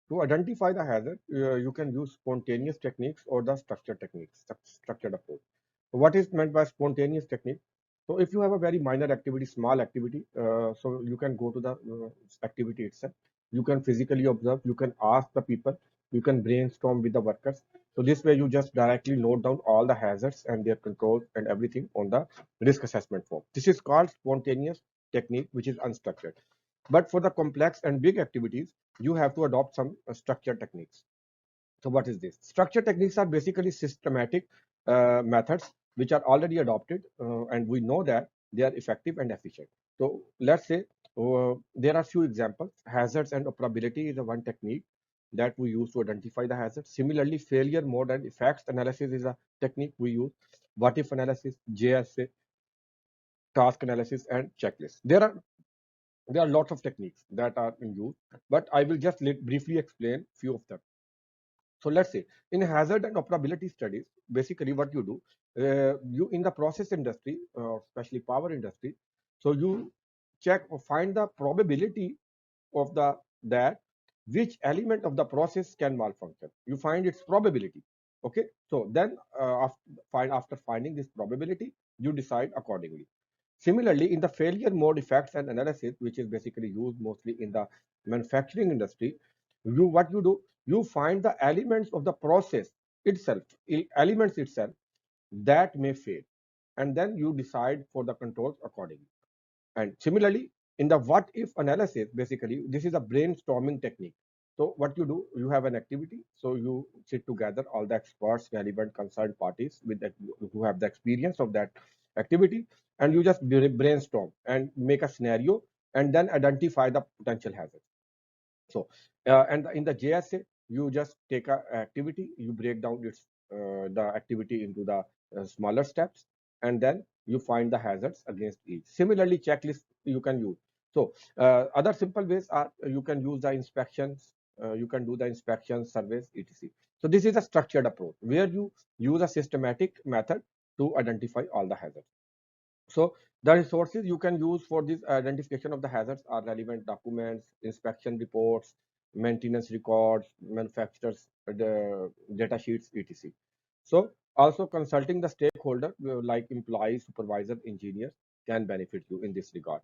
To identify the hazard, you can use spontaneous techniques or the structured techniques, structured approach. So what is meant by spontaneous technique? So if you have a very minor activity, small activity, so you can go to the activity itself. You can physically observe. You can ask the people. You can brainstorm with the workers. So this way, you just directly note down all the hazards and their controls and everything on the risk assessment form. This is called spontaneous technique, which is unstructured. But for the complex and big activities, you have to adopt some structured techniques. So what is this? Structured techniques are basically systematic methods which are already adopted, and we know that they are effective and efficient. So let's say there are few examples. Hazards and operability is a one technique that we use to identify the hazard. Similarly, failure mode and effects analysis is a technique we use. What if analysis, JSA, task analysis, and checklist. There are lots of techniques that are in use, but I will just briefly explain few of them. So let's say in hazard and operability studies, basically what you do, you in the process industry, especially power industry, so you check or find the probability of the that which element of the process can malfunction. You find its probability. Okay, so then after finding this probability, you decide accordingly. Similarly, in the failure mode effects and analysis, which is basically used mostly in the manufacturing industry, what you do, you find the elements of the process itself, elements itself that may fail, and then you decide for the controls accordingly. And similarly, in the what if analysis, basically, this is a brainstorming technique. So what you do, you have an activity. So you sit together, all the experts, relevant concerned parties with that who have the experience of that activity, and you just brainstorm and make a scenario and then identify the potential hazards. So, and in the JSA, you just take a activity, you break down the activity into the smaller steps, and then you find the hazards against each. Similarly, checklist you can use. So, other simple ways are you can use the inspections, you can do the inspections, surveys, etc. So, this is a structured approach where you use a systematic method to identify all the hazards. So the resources you can use for this identification of the hazards are relevant documents, inspection reports, maintenance records, manufacturers, the data sheets, etc. So also consulting the stakeholder like employees, supervisor, engineers can benefit you in this regard.